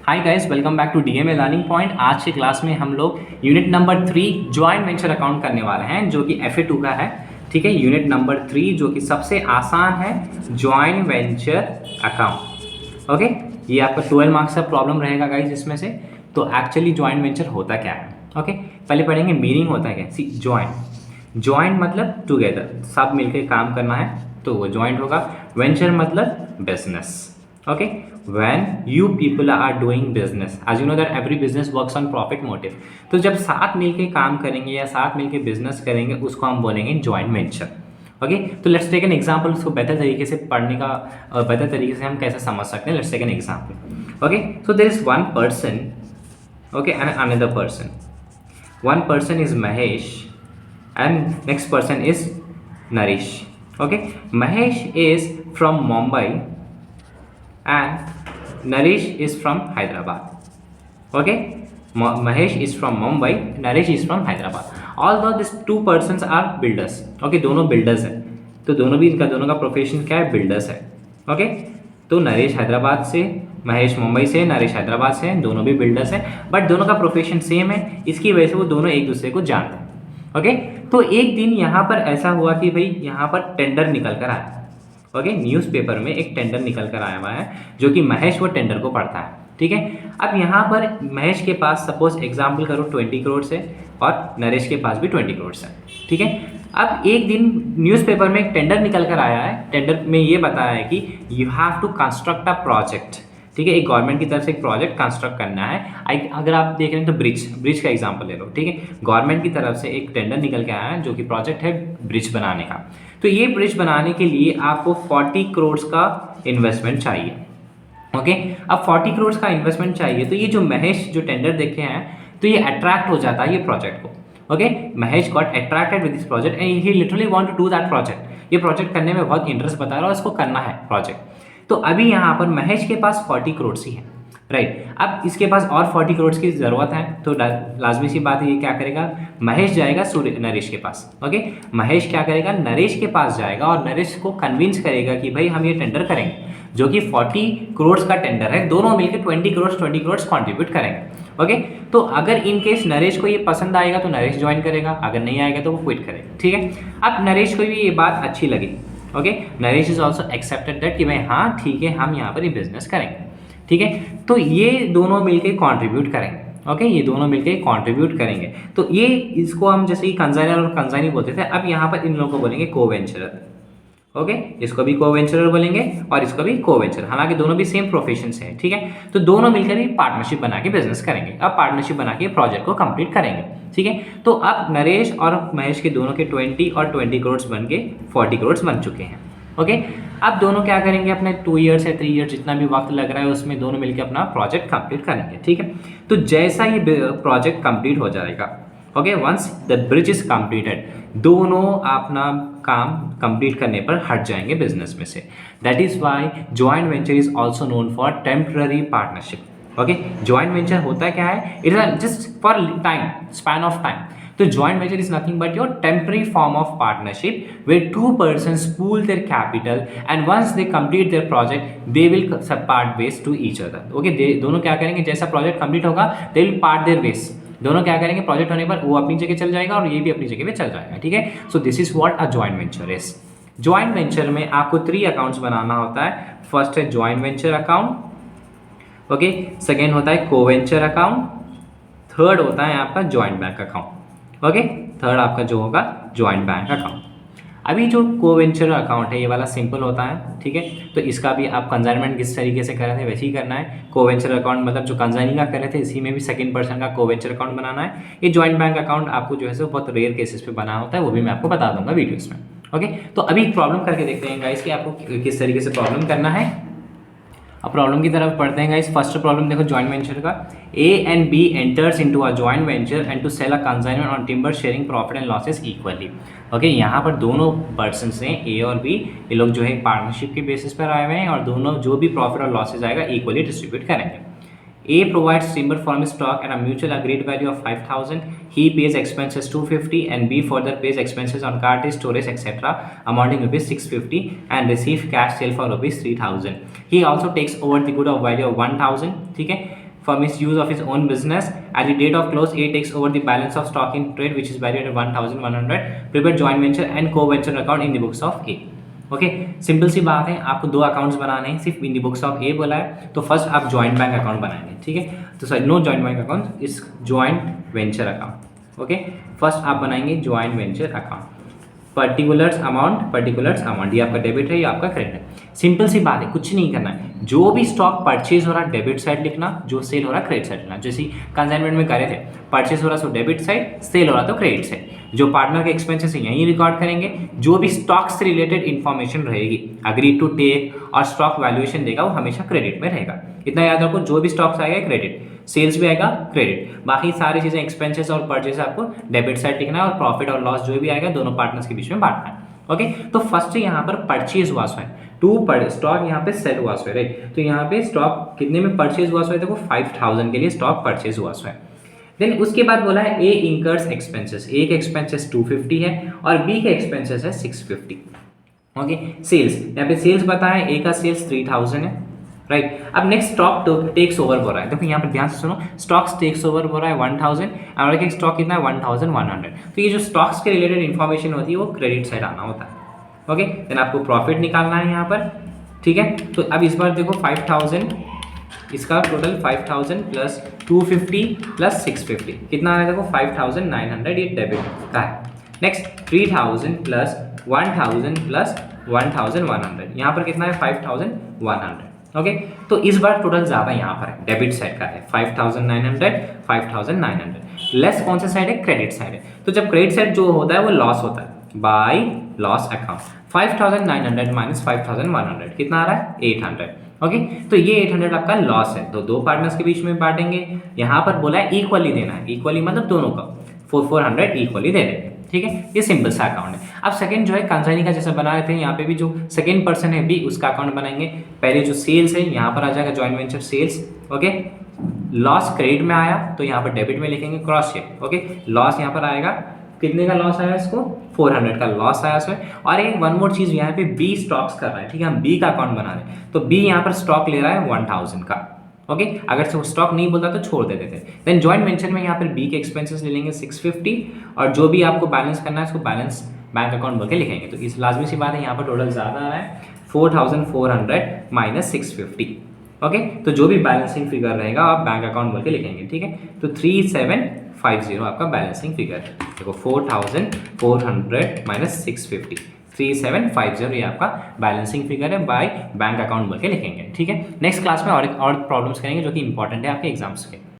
Hi guys, welcome back to DMA learning point. आज की class में हम लोग unit number 3 joint venture account करने वाले हैं, जो कि FA2 का है। ठीक है, यूनिट नंबर 3 जो कि सबसे आसान है, जॉइंट वेंचर अकाउंट। ओके, ये आपका 12 मार्क्स का प्रॉब्लम रहेगा गाइस इसमें से। तो एक्चुअली जॉइंट वेंचर होता क्या है? ओके, पहले पढ़ेंगे मीनिंग होता है क्या। सी, जॉइंट मतलब टुगेदर, सब मिलकर काम करना है तो वो जॉइंट होगा। वेंचर मतलब business. Okay, when you people are doing business, as you know that every business works on profit motive, तो जब साथ मिलके काम करेंगे या साथ मिलके बिजनेस करेंगे उसको हम बोलेंगे जॉइंट वेंचर। ओके, तो लेट्स टेक एन एग्जांपल। उसको बेहतर तरीके से पढ़ने का बेहतर तरीके से हम कैसे समझ सकते हैं। Let's take an example. Okay, so there is one person, okay, and another person. One person is Mahesh and next person is Naresh. Okay, Mahesh is from Mumbai and Naresh is from Hyderabad. Okay, Mahesh is from Mumbai, Naresh is from Hyderabad. Although these two persons are builders. Okay, दोनों builders हैं, तो दोनों का profession क्या है? Builders है। Okay, तो नरेश हैदराबाद से, महेश मुंबई से, नरेश हैदराबाद से, दोनों भी बिल्डर्स हैं, बट दोनों का प्रोफेशन सेम है। इसकी वजह से वो दोनों एक दूसरे को जानते हैं। ओके, तो एक दिन यहाँ पर ऐसा हुआ कि भाई यहाँ पर टेंडर निकल कर आया। ओके, न्यूज़पेपर में एक टेंडर निकल कर आया हुआ है, जो कि महेश वो टेंडर को पढ़ता है। ठीक है, अब यहाँ पर महेश के पास सपोज एग्जाम्पल करो 20 करोड़ है और नरेश के पास भी 20 करोड़ है। ठीक है, अब एक दिन न्यूज़पेपर में एक टेंडर निकल कर आया है। टेंडर में ये बताया है कि you have to construct a project. ठीक है, एक गवर्नमेंट की तरफ से एक प्रोजेक्ट कंस्ट्रक्ट करना है। अगर आप देख रहे हैं तो ब्रिज का एग्जांपल ले लो। ठीक है, गवर्नमेंट की तरफ से एक टेंडर निकल के आया है, जो कि प्रोजेक्ट है ब्रिज बनाने का। तो ये ब्रिज बनाने के लिए आपको 40 करोड़ का इन्वेस्टमेंट चाहिए। ओके, अब 40 करोड़ का इन्वेस्टमेंट चाहिए, तो ये जो महेश जो टेंडर देखे हैं, तो ये अट्रैक्ट हो जाता है ये प्रोजेक्ट को। Okay, Mahesh got attracted with this project and he literally want to do that project. ये प्रोजेक्ट करने में बहुत इंटरेस्ट बता रहा है और इसको करना है प्रोजेक्ट। तो अभी यहाँ पर महेश के पास 40 करोड़ ही है, राइट। अब इसके पास और 40 करोड़ की ज़रूरत है, तो लाजमी सी बात है, ये क्या करेगा? महेश जाएगा नरेश के पास। ओके, महेश क्या करेगा? नरेश के पास जाएगा और नरेश को कन्विंस करेगा कि भाई हम ये टेंडर करेंगे, जो कि 40 करोड़ का टेंडर है। दोनों मिलकर 20 करोड़ कॉन्ट्रीब्यूट करेंगे। ओके, तो अगर इन केस नरेश को ये पसंद आएगा तो नरेश ज्वाइन करेगा, अगर नहीं आएगा तो वो क्विट करेगा। ठीक है, अब नरेश को भी ये बात अच्छी लगी। Okay, Naresh is also accepted that कि भाई हाँ ठीक है, हम यहाँ पर ये बिजनेस करेंगे। ठीक है, तो ये दोनों मिलकर कंट्रीब्यूट करेंगे। ओके, ये दोनों मिलकर कंट्रीब्यूट करेंगे। तो ये इसको हम जैसे कि कंसाइनर और कंसाइनी बोलते थे, अब यहाँ पर इन लोगों को बोलेंगे कोवेंचरर। ओके, इसको भी कोवेंचरर बोलेंगे और इसको भी कोवेंचर, हालांकि दोनों भी सेम प्रोफेशन से हैं। ठीक है, तो दोनों मिलकर भी पार्टनरशिप बना के बिजनेस करेंगे। अब पार्टनरशिप बना के प्रोजेक्ट को कंप्लीट करेंगे। ठीक है, तो अब नरेश और महेश के दोनों के 20 और 20 करोड़ बन के 40 करोड़ बन चुके हैं। ओके, अब दोनों क्या करेंगे? अपने 2 ईयर्स या 3 ईयर्स जितना भी वक्त लग रहा है उसमें दोनों मिलकर अपना प्रोजेक्ट कंप्लीट करेंगे। ठीक है, तो जैसा ये प्रोजेक्ट कंप्लीट हो जाएगा, okay, once the bridge is completed, दोनों अपना काम कंप्लीट करने पर हट जाएंगे बिजनेस में से। That is why joint venture is also known for temporary partnership. Okay, joint venture होता क्या है? It is just for time, span of time. तो joint venture is nothing but your temporary form of partnership where two persons pool their capital and once they complete their project they will part ways to each other. Okay, दोनों क्या करेंगे? जैसा project complete होगा they will part their ways. दोनों क्या करेंगे? Project होने पर वो अपनी जगह चल जाएगा और ये भी अपनी जगह पे चल जाएगा। ठीक है, so this is what a joint venture is. Joint venture में आपको 3 अकाउंट्स बनाना होता है। फर्स्ट है joint venture account, okay, second होता है कोवेंचर अकाउंट, थर्ड होता है आपका joint bank account. Okay, third आपका जो होगा जॉइंट बैंक अकाउंट। अभी जो कोवेंचर अकाउंट है ये वाला सिंपल होता है। ठीक है, तो इसका भी आप कंसाइनमेंट किस तरीके से कर रहे थे वैसे ही करना है। कोवेंचर अकाउंट मतलब जो कंसाइनिंग का कर रहे थे इसी में भी सेकंड पर्सन का कोवेंचर अकाउंट बनाना है। ये जॉइंट बैंक अकाउंट आपको जो है सो बहुत रेयर केसेस पे बना होता है, वो भी मैं आपको बता दूंगा वीडियोस में। ओके, तो अभी प्रॉब्लम करके देखते हैं गाइस कि आपको किस तरीके से प्रॉब्लम करना है। अब प्रॉब्लम की तरफ पढ़ते हैं गाइस। फर्स्ट प्रॉब्लम देखो जॉइंट वेंचर का। A and B enters into a joint venture and to sell a consignment on timber sharing profit and losses equally. Okay, यहाँ पर दोनों पर्सन्स हैं A और B, ये लोग जो है पार्टनरशिप के बेसिस पर आए हुए हैं और दोनों जो भी प्रॉफिट और लॉसेज आएगा इक्वली डिस्ट्रीब्यूट करेंगे। A provides timber from his stock at a mutual agreed value of 5,000. He pays expenses 250 and B further pays expenses on cartage, storage, etc. amounting rupees 650 and receive cash sale for rupees 3,000. He also takes over the good of value of 1,000. ठीक है, from his use of his own business. At the date of close, A takes over the balance of stock in trade, which is valued at 1,100. Prepare joint venture and co-venture account in the books of A. Okay, simple सी बात है, आपको दो accounts बनाने हैं, सिर्फ in the books of A बोला है, तो फर्स्ट आप जॉइंट बैंक अकाउंट बनाएंगे, ठीक है। तो sorry, no joint bank account, इस joint venture account. Okay, first आप बनाएंगे joint venture account. Particulars amount, ये आपका डेबिट है, ये आपका क्रेडिट है। सिंपल सी बात है, कुछ नहीं करना है, जो भी स्टॉक परचेज हो रहा है डेबिट साइड लिखना, जो सेल हो रहा है क्रेडिट साइड लिखना। जैसे कंसाइनमेंट में करे थे, परचेज हो रहा है तो डेबिट साइड, सेल हो रहा तो क्रेडिट साइड। जो पार्टनर के एक्सपेंसेस है यहीं रिकॉर्ड करेंगे, जो भी स्टॉक से रिलेटेड इन्फॉर्मेशन रहेगी, अग्री टू टेक और स्टॉक वैल्यूएशन देगा, वो हमेशा क्रेडिट में रहेगा। इतना याद रखो, जो भी स्टॉक्स आएगा क्रेडिट, सेल्स भी आएगा क्रेडिट, बाकी सारी चीज़ें एक्सपेंसेस और परचेज आपको डेबिट साइड लिखना है, और प्रॉफिट और लॉस जो भी आएगा दोनों पार्टनर्स के बीच में बांटना है। ओके, तो फर्स्ट यहाँ पर परचेज हुआ है, स्टॉक यहाँ पे सेल हुआ है, राइट। तो यहाँ पे स्टॉक कितने में परचेज हुआ है, देखो 5000 के लिए स्टॉक परचेज हुआ है। देन उसके बाद बोला है ए इंकर्स एक्सपेंसेस, ए के एक्सपेंसेस 250 है और बी के एक्सपेंसेस है 650। ओके, सेल्स, यहाँ पे सेल्स बताया, ए का सेल्स 3000 है, राइट। अब नेक्स्ट स्टॉक टेक्स ओवर हो रहा है, देखो यहाँ पर ध्यान से सुनो, स्टॉक्स टेक्स ओवर हो रहा है 1000 और एक स्टॉक कितना है 1100। तो ये जो स्टॉक्स के रिलेटेड इन्फॉर्मेशन होती है वो क्रेडिट साइड आना होता है। ओके, देन आपको प्रॉफिट निकालना है यहाँ पर, ठीक है। तो अब इस बार देखो 5000, इसका टोटल 5000 प्लस 250 प्लस 650 कितना है, देखो 5900, ये डेबिट का है। नेक्स्ट 3000 प्लस 1000 प्लस 1100, यहाँ पर कितना है 5100। ओके, तो इस बार टोटल ज़्यादा यहाँ पर है, डेबिट साइड का है 5900 लेस कौन सा साइड है, क्रेडिट साइड है। तो जब क्रेडिट साइड जो होता है वो लॉस होता है, बाय लॉस अकाउंट। 5900 माइनस 5100 कितना आ रहा है 800। ओके, तो ये 800 आपका लॉस है, तो दो पार्टनर्स के बीच में बांटेंगे। यहाँ पर बोला है इक्वली देना है, इक्वली मतलब दोनों का 400 इक्वली दे देंगे, ठीक है। ये सिंपल सा अकाउंट है। अब सेकंड जो है कंसाइनी का जैसा बना रहे थे, यहाँ पे भी जो सेकंड पर्सन है बी, उसका अकाउंट बनाएंगे। पहले जो सेल्स है यहाँ पर आ जाएगा joint venture sales. Okay, loss credit में आया तो यहाँ पर डेबिट में लिखेंगे क्रॉस चेक। ओके, लॉस यहाँ पर आएगा, कितने का लॉस आया इसको, 400 का लॉस आया इसमें। और एक वन मोर चीज़, यहाँ पे बी स्टॉक्स कर रहा है, ठीक है, हम बी का अकाउंट बना रहे हैं, तो बी यहाँ पर स्टॉक ले रहा है 1000 का। ओके, अगर से वो स्टॉक नहीं बोलता तो छोड़ देते थे। देन जॉइंट वेंचर में यहाँ पर बी के एक्सपेंसेस ले लेंगे 650, और जो भी आपको बैलेंस करना है उसको बैलेंस बैंक अकाउंट बोल के लिखेंगे। तो इस लाजमी सी बात है, यहाँ पर टोटल ज़्यादा आ रहा है 4400 माइनस 650। ओके, तो जो भी बैलेंसिंग फिगर रहेगा आप बैंक अकाउंट बोल के लिखेंगे, ठीक है। तो 3750 आपका बैलेंसिंग फिगर है। देखो 4400 माइनस 650, 3750 ये आपका बैलेंसिंग फिगर है, बाय बैंक अकाउंट बोल के लिखेंगे, ठीक है। नेक्स्ट क्लास में और प्रॉब्लम्स करेंगे जो कि इंपॉर्टेंट है आपके एग्जाम्स के।